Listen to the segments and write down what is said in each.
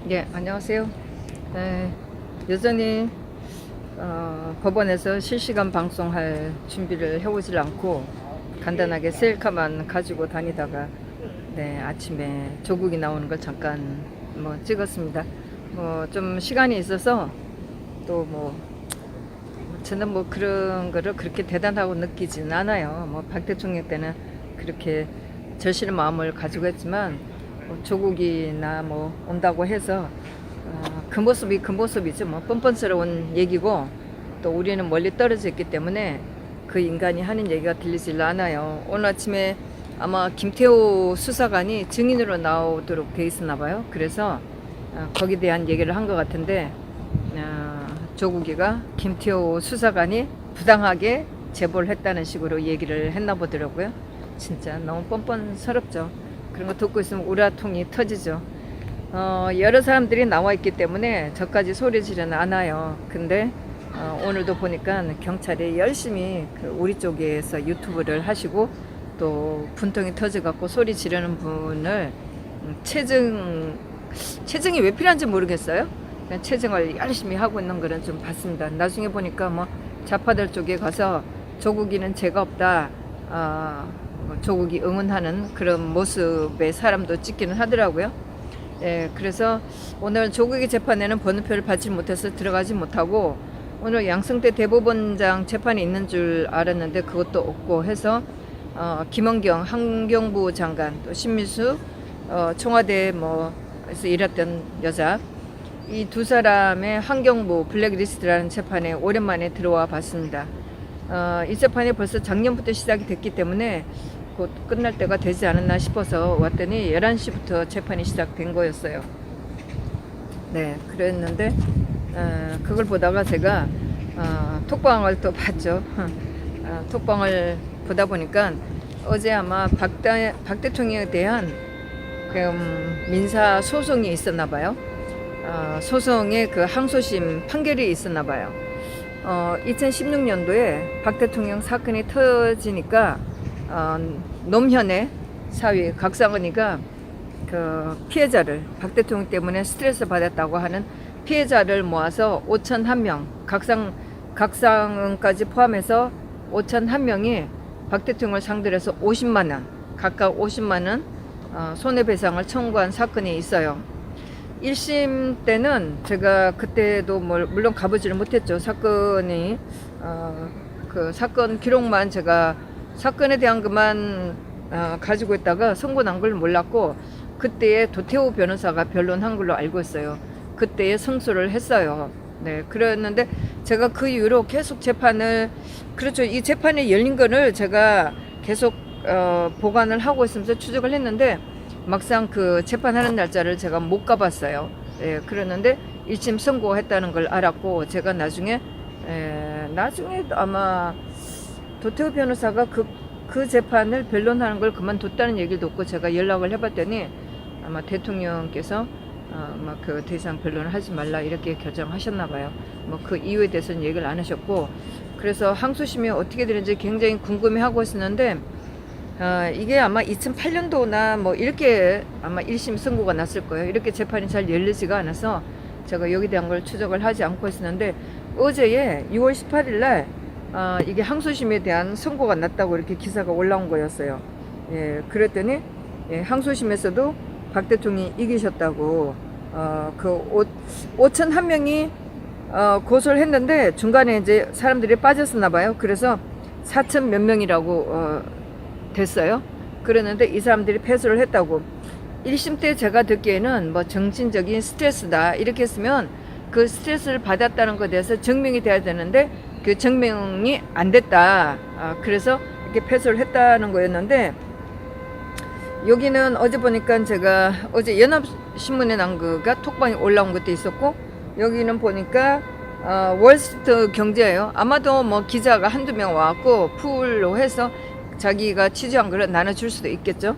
예, 안녕하세요. 네, 여전히 법원에서 실시간 방송할 준비를 해오질 않고 간단하게 셀카만 가지고 다니다가 아침에 조국이 나오는 걸 잠깐 찍었습니다. 좀 시간이 있어서 또 저는 그런 거를 그렇게 대단하고 느끼지는 않아요. 박 대통령 때는 그렇게 절실한 마음을 가지고 했지만 조국이나 온다고 해서 그 모습이 그 모습이죠. 뻔뻔스러운 얘기고 또 우리는 멀리 떨어져 있기 때문에 그 인간이 하는 얘기가 들리질 않아요. 오늘 아침에 아마 김태호 수사관이 증인으로 나오도록 돼 있었나 봐요. 그래서 거기에 대한 얘기를 한 것 같은데 조국이가 김태호 수사관이 부당하게 제보를 했다는 식으로 얘기를 했나 보더라고요. 진짜 너무 뻔뻔스럽죠. 그런 거 듣고 있으면 우라통이 터지죠. 여러 사람들이 나와 있기 때문에 저까지 소리 지르는 않아요. 근데 오늘도 보니까 경찰이 열심히 우리 쪽에서 유튜브를 하시고 또 분통이 터져갖고 소리 지르는 분을 체증이 왜 필요한지 모르겠어요. 그냥 체증을 열심히 하고 있는 거는 좀 봤습니다. 나중에 보니까 좌파들 쪽에 가서 조국이는 죄가 없다. 조국이 응원하는 그런 모습의 사람도 찍기는 하더라고요. 예, 그래서 오늘 조국의 재판에는 번호표를 받지 못해서 들어가지 못하고 오늘 양승태 대법원장 재판이 있는 줄 알았는데 그것도 없고 해서 김원경 환경부 장관 또 신미수 청와대에서 일했던 여자 이 두 사람의 환경부 블랙리스트라는 재판에 오랜만에 들어와 봤습니다. 이 재판이 벌써 작년부터 시작이 됐기 때문에 곧 끝날 때가 되지 않았나 싶어서 왔더니 11시부터 재판이 시작된 거였어요. 네, 그랬는데 그걸 보다가 제가 톡방을 또 봤죠. 톡방을 보다 보니까 어제 아마 박 대통령에 대한 민사 소송이 있었나 봐요. 소송의 그 항소심 판결이 있었나 봐요. 2016년도에 박 대통령 사건이 터지니까 노무현의 사위 각상은이가 그 피해자를 박 대통령 때문에 스트레스 받았다고 하는 피해자를 모아서 5,001명 각상은까지 포함해서 5,001명이 박 대통령을 상대로 해서 50만 원 각각 50만 원 손해배상을 청구한 사건이 있어요. 1심 때는 제가 그때도 물론 가보지를 못했죠. 사건이 그 사건 기록만 제가 사건에 대한 것만 가지고 있다가 선고 난 걸 몰랐고 그때에 도태우 변호사가 변론한 걸로 알고 있어요. 그때에 승소를 했어요. 네, 그랬는데 제가 그 이후로 계속 재판을 그렇죠. 이 재판이 열린 거를 제가 계속 보관을 하고 있으면서 추적을 했는데 막상 그 재판하는 날짜를 제가 못 가봤어요. 예, 그랬는데 1심 선고했다는 걸 알았고 제가 나중에 아마 도태우 변호사가 그 재판을 변론하는 걸 그만뒀다는 얘기를 듣고 제가 연락을 해봤더니 아마 대통령께서 그 더 이상 변론을 하지 말라 이렇게 결정하셨나 봐요. 그 이유에 대해서는 얘기를 안 하셨고 그래서 항소심이 어떻게 되는지 굉장히 궁금해하고 있었는데 이게 아마 2008년도나 이렇게 아마 1심 선고가 났을 거예요. 이렇게 재판이 잘 열리지가 않아서 제가 여기에 대한 걸 추적을 하지 않고 있었는데 어제에 6월 18일 날 이게 항소심에 대한 선고가 났다고 이렇게 기사가 올라온 거였어요. 예, 그랬더니 항소심에서도 박 대통령이 이기셨다고 그 5,001명이 고소를 했는데 중간에 이제 사람들이 빠졌었나 봐요. 그래서 4천 몇 명이라고 됐어요. 그랬는데 이 사람들이 패소를 했다고. 1심 때 제가 듣기에는 정신적인 스트레스다 이렇게 했으면 그 스트레스를 받았다는 것에 대해서 증명이 돼야 되는데 그 증명이 안 됐다. 그래서 이렇게 패소를 했다는 거였는데 여기는 어제 보니까 제가 어제 연합신문에 난 거가 톡방에 올라온 것도 있었고 여기는 보니까 월스트리트 경제예요. 아마도 기자가 한두 명 와갖고 풀로 해서 자기가 취재한 걸 나눠줄 수도 있겠죠.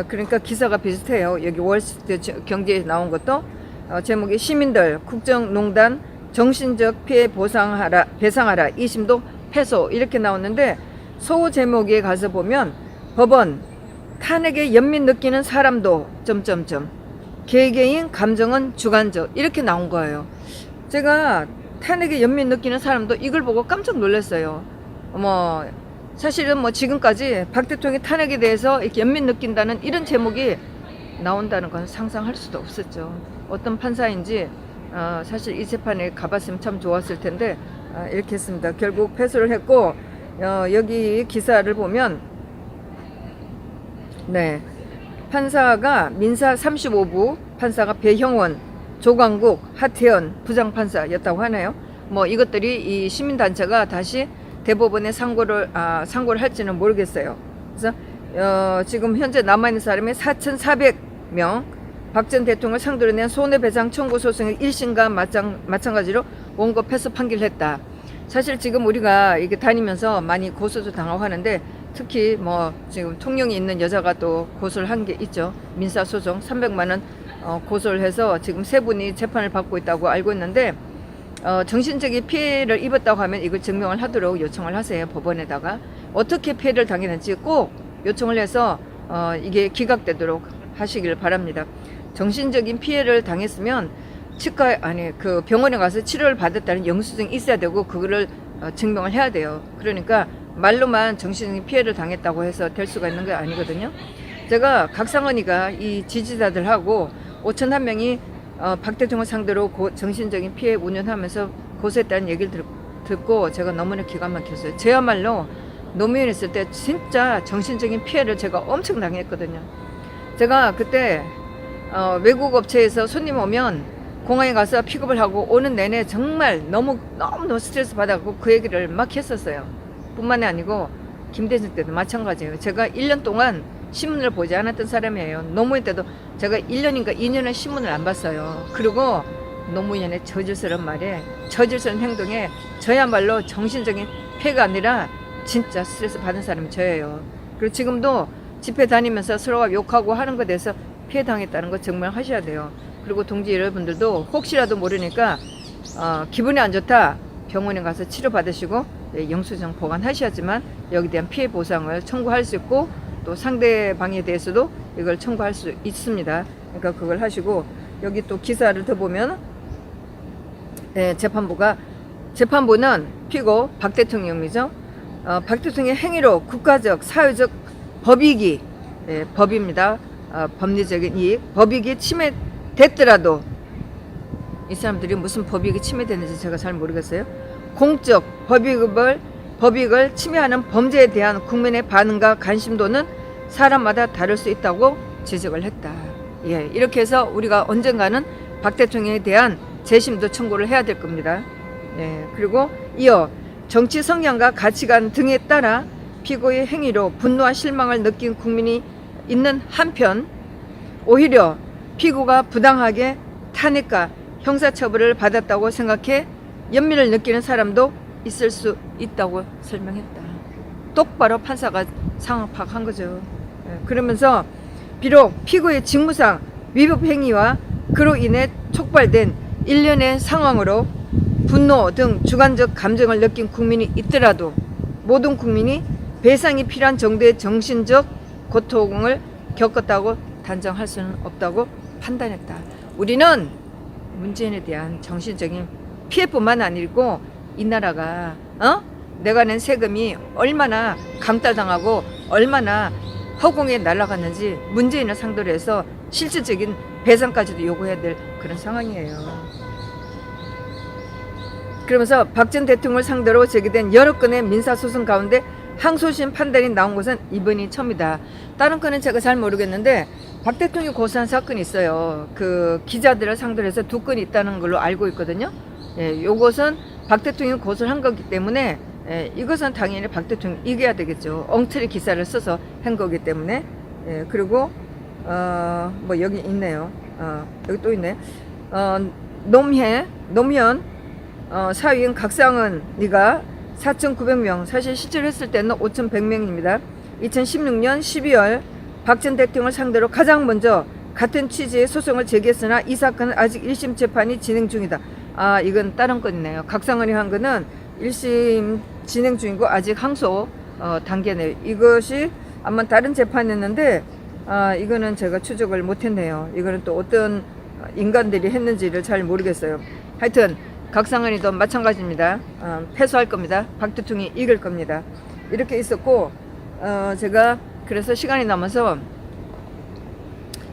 그러니까 기사가 비슷해요. 여기 월스트리트 경제에 나온 것도 제목이 시민들 국정농단 정신적 피해 배상하라 2심도 패소 이렇게 나왔는데 소 제목에 가서 보면 법원 탄핵의 연민 느끼는 사람도 개개인 감정은 주관적 이렇게 나온 거예요. 제가 탄핵의 연민 느끼는 사람도 이걸 보고 깜짝 놀랐어요. 뭐 사실은 뭐 지금까지 박 대통령의 탄핵에 대해서 이렇게 연민 느낀다는 이런 제목이 나온다는 건 상상할 수도 없었죠. 어떤 판사인지 사실 이 재판에 가봤으면 참 좋았을 텐데 이렇게 했습니다. 결국 패소를 했고 여기 기사를 보면 네, 판사가 민사 35부 판사가 배형원, 조광국, 하태현 부장판사였다고 하네요. 뭐 이것들이 이 시민단체가 다시 대법원에 상고를 할지는 모르겠어요. 그래서 지금 현재 남아있는 사람이 4,400명 박 전 대통령을 상대로 낸 손해배상 청구 소송의 1심과 마찬가지로 원고 패소 판결을 했다. 사실 지금 우리가 이게 다니면서 많이 고소도 당하고 하는데 특히 뭐 지금 통영에 있는 여자가 또 고소를 한 게 있죠. 민사소송 300만 원 고소를 해서 지금 세 분이 재판을 받고 있다고 알고 있는데 정신적인 피해를 입었다고 하면 이걸 증명을 하도록 요청을 하세요. 법원에다가 어떻게 피해를 당했는지 꼭 요청을 해서 이게 기각되도록 하시길 바랍니다. 정신적인 피해를 당했으면 그 병원에 가서 치료를 받았다는 영수증이 있어야 되고 그거를 증명을 해야 돼요. 그러니까 말로만 정신적인 피해를 당했다고 해서 될 수가 있는 게 아니거든요. 제가 각상언니가 이 지지자들하고 5,001명이 박 대통령 상대로 정신적인 피해 운운하면서 고소했다는 얘기를 듣고 제가 너무나 기가 막혔어요. 저야말로 노무현 있을 때 진짜 정신적인 피해를 제가 엄청 당했거든요. 제가 그때 외국 업체에서 손님 오면 공항에 가서 픽업을 하고 오는 내내 정말 너무 스트레스 받았고 그 얘기를 막 했었어요. 뿐만이 아니고 김대중 때도 마찬가지예요. 제가 1년 동안 신문을 보지 않았던 사람이에요. 노무현 때도 제가 1년인가 2년을 신문을 안 봤어요. 그리고 노무현의 저질스러운 말에 저질스러운 행동에 저야말로 정신적인 폐가 아니라 진짜 스트레스 받은 사람이 저예요. 그리고 지금도 집회 다니면서 서로가 욕하고 하는 것에 대해서 피해 당했다는 거 정말 하셔야 돼요. 그리고 동지 여러분들도 혹시라도 모르니까 기분이 안 좋다 병원에 가서 치료 받으시고 영수증 보관하셔야지만 여기에 대한 피해 보상을 청구할 수 있고 또 상대방에 대해서도 이걸 청구할 수 있습니다. 그러니까 그걸 하시고 여기 또 기사를 더 보면 재판부는 피고 박 대통령이죠. 박 대통령의 행위로 국가적 사회적 법이익이 법입니다. 법리적인 이익 법이익이 침해됐더라도 이 사람들이 무슨 법이익이 침해됐는지 제가 잘 모르겠어요. 공적 법이익을 침해하는 범죄에 대한 국민의 반응과 관심도는 사람마다 다를 수 있다고 지적을 했다. 예, 이렇게 해서 우리가 언젠가는 박 대통령에 대한 재심도 청구를 해야 될 겁니다. 예, 그리고 이어 정치 성향과 가치관 등에 따라 피고의 행위로 분노와 실망을 느낀 국민이 있는 한편 오히려 피고가 부당하게 탄핵과 형사처벌을 받았다고 생각해 연민을 느끼는 사람도 있을 수 있다고 설명했다. 똑바로 판사가 상황 파악한 거죠. 그러면서 비록 피고의 직무상 위법 행위와 그로 인해 촉발된 일련의 상황으로 분노 등 주관적 감정을 느낀 국민이 있더라도 모든 국민이 배상이 필요한 정도의 정신적 고통을 겪었다고 단정할 수는 없다고 판단했다. 우리는 문재인에 대한 정신적인 피해뿐만 아니고 이 나라가 내가 낸 세금이 얼마나 강탈당하고 얼마나 허공에 날아갔는지 문재인을 상대로 해서 실질적인 배상까지도 요구해야 될 그런 상황이에요. 그러면서 박 전 대통령을 상대로 제기된 여러 건의 민사소송 가운데 항소심 판단이 나온 것은 이번이 처음이다. 다른 건은 제가 잘 모르겠는데 박 대통령이 고소한 사건이 있어요. 그 기자들을 상대로 해서 2건이 있다는 걸로 알고 있거든요. 예, 요것은 박 대통령이 고소를 한 거기 때문에 이것은 당연히 박 대통령이 이겨야 되겠죠. 엉터리 기사를 써서 한 거기 때문에. 그리고 뭐 여기 있네요. 여기 또 있네. 노무현 사위인 각상은 네가 4,900명, 사실 실제로 했을 때는 5,100명입니다. 2016년 12월 박 전 대통령을 상대로 가장 먼저 같은 취지의 소송을 제기했으나 이 사건은 아직 1심 재판이 진행 중이다. 이건 다른 건이네요. 각상은이 한 거는 1심 진행 중이고 아직 항소 단계네요. 이것이 아마 다른 재판이었는데 이거는 제가 추적을 못했네요. 이거는 또 어떤 인간들이 했는지를 잘 모르겠어요. 하여튼 각상은이도 마찬가지입니다. 패소할 겁니다. 박 대통령이 이길 겁니다. 이렇게 있었고, 제가 그래서 시간이 남아서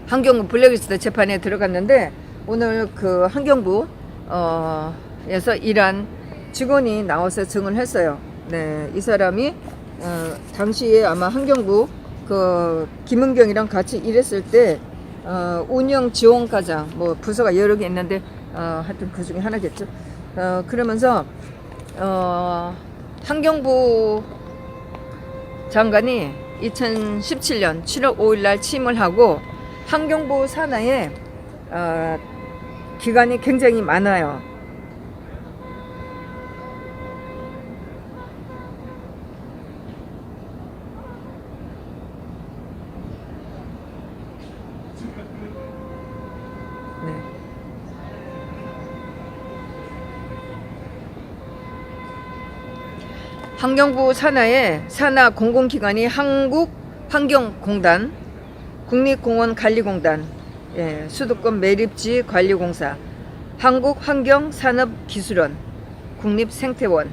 환경부 블랙리스트 재판에 들어갔는데, 오늘 그 환경부 에서 일한 직원이 나와서 증언을 했어요. 네, 이 사람이 당시에 아마 환경부 그 김은경이랑 같이 일했을 때 운영 지원과장 뭐 부서가 여러 개 있는데 하여튼 그 중에 하나겠죠. 그러면서 환경부 장관이 2017년 7월 5일 날 취임을 하고 환경부 산하에 기관이 굉장히 많아요. 네. 환경부 산하에 산하 공공기관이 한국환경공단, 국립공원관리공단, 예, 수도권 매립지 관리공사, 한국환경산업기술원, 국립생태원,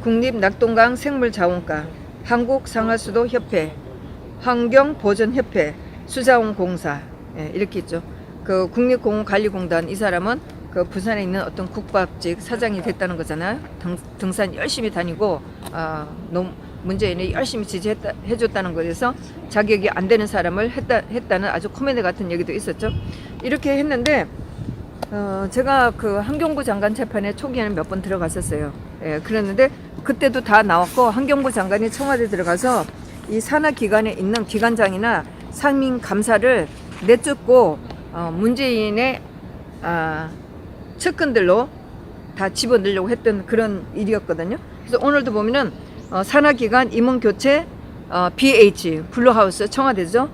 국립낙동강 생물자원과, 한국상하수도협회, 환경보전협회, 수자원공사, 예, 이렇게 있죠. 그 국립공원관리공단, 이 사람은 그 부산에 있는 어떤 국밥집 사장이 됐다는 거잖아요. 등산 열심히 다니고 문재인이 열심히 지지해줬다는 거에서 자격이 안 되는 사람을 했다는 아주 코미디 같은 얘기도 있었죠. 이렇게 했는데 제가 그 환경부 장관 재판에 초기에는 몇 번 들어갔었어요. 예, 그랬는데 그때도 다 나왔고, 환경부 장관이 청와대 들어가서 이 산하기관에 있는 기관장이나 상임감사를 내쫓고 문재인의 측근들로 다 집어넣으려고 했던 그런 일이었거든요. 그래서 오늘도 보면은 산하기관 임원교체 BH 블루하우스 청와대죠.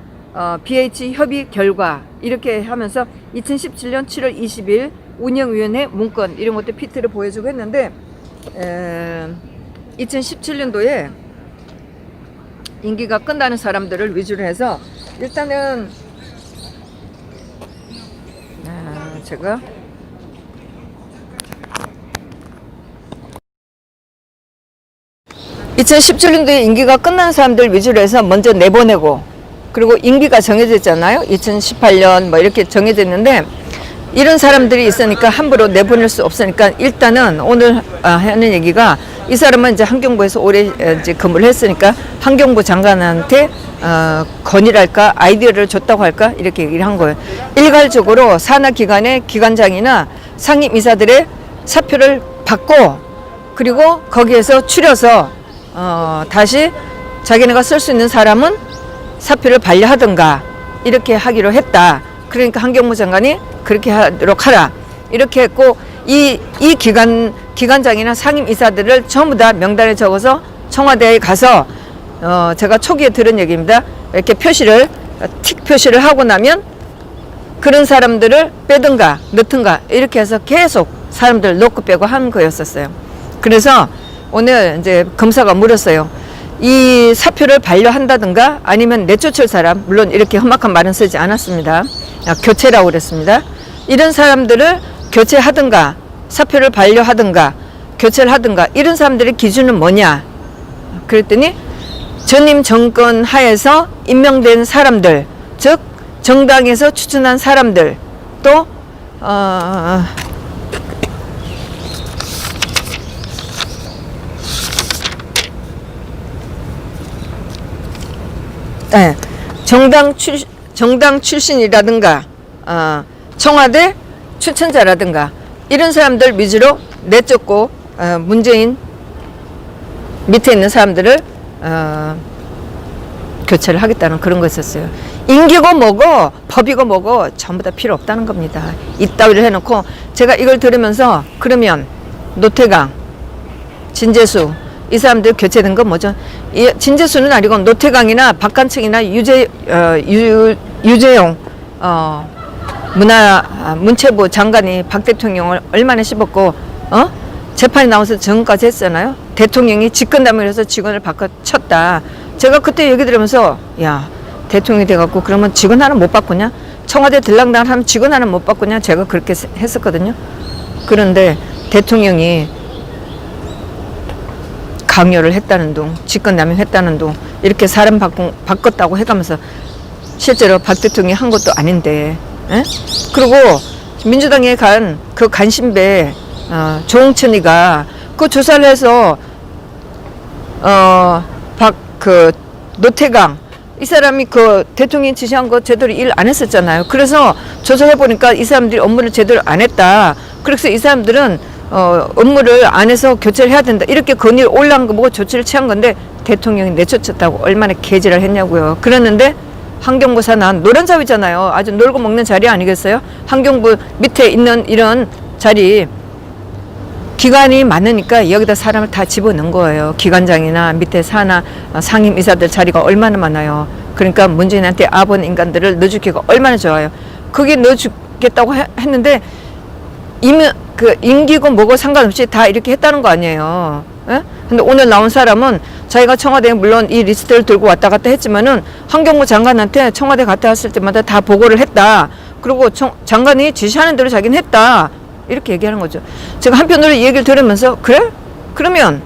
BH 협의 결과 이렇게 하면서 2017년 7월 20일 운영위원회 문건 이런 것도 PT를 보여주고 했는데 2017년도에 임기가 끝나는 사람들을 위주로 해서 일단은 제가 2017년도에 임기가 끝나는 사람들 위주로 해서 먼저 내보내고, 그리고 임기가 정해져 있잖아요. 2018년 뭐 이렇게 정해져 있는데 이런 사람들이 있으니까 함부로 내보낼 수 없으니까 일단은 오늘 하는 얘기가, 이 사람은 이제 환경부에서 오래 이제 근무를 했으니까 환경부 장관한테 건의랄까 아이디어를 줬다고 할까 이렇게 얘기를 한 거예요. 일괄적으로 산하기관의 기관장이나 상임이사들의 사표를 받고, 그리고 거기에서 추려서 다시 자기네가 쓸 수 있는 사람은 사표를 반려하든가 이렇게 하기로 했다. 그러니까 환경부 장관이 그렇게 하도록 하라 이렇게 했고, 이 기관장이나 상임이사들을 전부 다 명단에 적어서 청와대에 가서 제가 초기에 들은 얘기입니다. 이렇게 표시를 틱 표시를 하고 나면 그런 사람들을 빼든가 넣든가 이렇게 해서 계속 사람들 넣고 빼고 한 거였었어요. 그래서 오늘 이제 검사가 물었어요. 이 사표를 반려한다든가 아니면 내쫓을 사람, 물론 이렇게 험악한 말은 쓰지 않았습니다. 교체라고 그랬습니다. 이런 사람들을 교체하든가 사표를 반려하든가 교체를 하든가 이런 사람들의 기준은 뭐냐 그랬더니 전임 정권 하에서 임명된 사람들, 즉 정당에서 추천한 사람들, 또 네, 정당 출신이라든가 청와대 추천자라든가 이런 사람들 위주로 내쫓고 문재인 밑에 있는 사람들을 교체를 하겠다는 그런 거였었어요. 임기고 뭐고 법이고 뭐고 전부 다 필요 없다는 겁니다. 이따위를 해놓고 제가 이걸 들으면서 그러면 노태강, 진재수 이 사람들 교체된 건 뭐죠? 진재수는 아니고 노태강이나 박관층이나 유재용 문체부 장관이 박 대통령을 얼마나 씹었고 재판이 나와서 증언까지 했잖아요. 대통령이 직권남용을 해서 직원을 바꿔쳤다. 제가 그때 얘기 들으면서 야, 대통령이 돼갖고 그러면 직원 하나 못 바꾸냐? 청와대 들락날 하면 직원 하나 못 바꾸냐? 제가 그렇게 했었거든요. 그런데 대통령이 강요를 했다는 둥, 직권남용했다는 둥, 이렇게 사람 바꿨다고 해가면서 실제로 박 대통령이 한 것도 아닌데, 에? 그리고 민주당에 간 그 간신배 조홍천이가 그 조사를 해서 노태강 이 사람이 그 대통령이 지시한 거 제대로 일 안 했었잖아요. 그래서 조사해 보니까 이 사람들이 업무를 제대로 안 했다. 그래서 이 사람들은 업무를 안 해서 교체를 해야 된다. 이렇게 건의를 올라온 거 보고 조치를 취한 건데 대통령이 내쫓았다고 얼마나 개지를 했냐고요. 그랬는데 환경부 산하 노란자위잖아요. 아주 놀고 먹는 자리 아니겠어요? 환경부 밑에 있는 이런 자리 기관이 많으니까 여기다 사람을 다 집어넣은 거예요. 기관장이나 밑에 산하 상임이사들 자리가 얼마나 많아요. 그러니까 문재인한테 아본 인간들을 넣어주기가 얼마나 좋아요. 거기 넣어주겠다고 했는데 그 임기고 뭐고 상관없이 다 이렇게 했다는 거 아니에요. 예? 근데 오늘 나온 사람은 자기가 청와대에 물론 이 리스트를 들고 왔다 갔다 했지만은 환경부 장관한테 청와대 갔다 왔을 때마다 다 보고를 했다. 그리고 장관이 지시하는 대로 자기는 했다. 이렇게 얘기하는 거죠. 제가 한편으로 이 얘기를 들으면서 그래? 그러면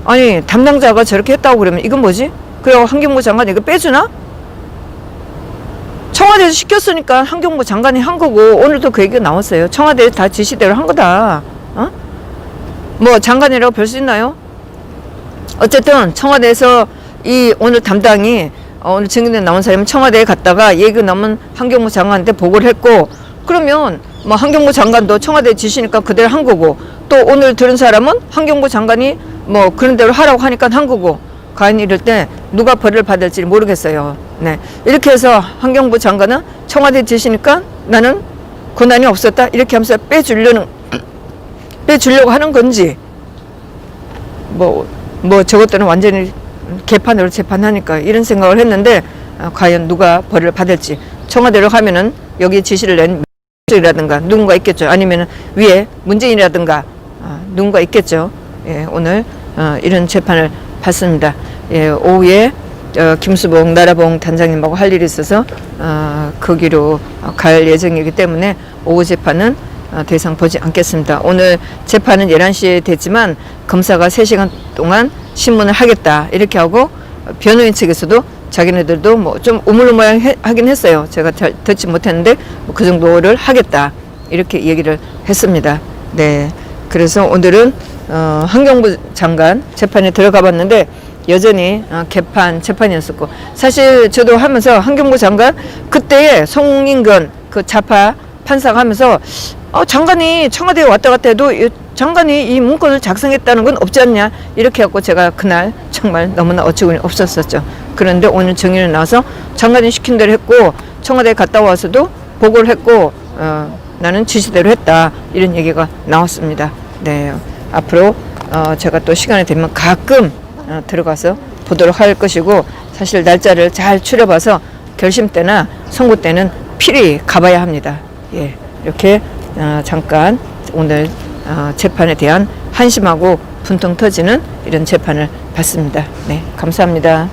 아니 담당자가 저렇게 했다고 그러면 이건 뭐지? 그리고 환경부 장관이 이거 빼주나? 청와대에서 시켰으니까 환경부 장관이 한 거고 오늘도 그 얘기가 나왔어요. 청와대에 다 지시대로 한 거다. 뭐 장관이라고 별 수 있나요? 어쨌든 청와대에서 이 오늘 담당이 오늘 증인에 나온 사람은 청와대에 갔다가 얘기가 나오면 환경부 장관한테 보고를 했고 그러면 뭐 환경부 장관도 청와대 지시니까 그대로 한 거고 또 오늘 들은 사람은 환경부 장관이 뭐 그런 대로 하라고 하니까 한 거고 과연 이럴 때 누가 벌을 받을지 모르겠어요. 네. 이렇게 해서 환경부 장관은 청와대 지시니까 나는 권한이 없었다 이렇게 하면서 빼주려고 하는 건지 뭐 저것들은 완전히 개판으로 재판하니까 이런 생각을 했는데 과연 누가 벌을 받을지 청와대로 가면은 여기 지시를 낸 이라든가 누군가 있겠죠. 아니면 위에 문재인이라든가 누군가 있겠죠. 예, 오늘 이런 재판을 받습니다. 예, 오후에 김수봉 나라봉 단장님하고 할 일이 있어서 거기로 갈 예정이기 때문에 오후 재판은 더 이상 보지 않겠습니다. 오늘 재판은 11시에 됐지만 검사가 3시간 동안 신문을 하겠다 이렇게 하고 변호인 측에서도 자기네들도 뭐 좀 우물우물 하긴 했어요. 제가 듣지 못했는데 뭐 그 정도를 하겠다 이렇게 얘기를 했습니다. 네, 그래서 오늘은 환경부 장관 재판에 들어가 봤는데 여전히 재판이었었고 사실 저도 하면서 환경부 장관 그때에 송인근 그 좌파 판사가 하면서 장관이 청와대에 왔다 갔다 해도 장관이 이 문건을 작성했다는 건 없지 않냐 이렇게 해갖고 제가 그날 정말 너무나 어처구니 없었었죠. 그런데 오늘 정의를 나와서 장관이 시킨 대로 했고 청와대에 갔다 와서도 보고를 했고 나는 지시대로 했다 이런 얘기가 나왔습니다. 네, 앞으로 제가 또 시간이 되면 가끔 들어가서 보도록 할 것이고 사실 날짜를 잘 추려봐서 결심 때나 선고 때는 필히 가봐야 합니다. 예, 이렇게 잠깐 오늘 재판에 대한 한심하고 분통 터지는 이런 재판을 받습니다. 네, 감사합니다.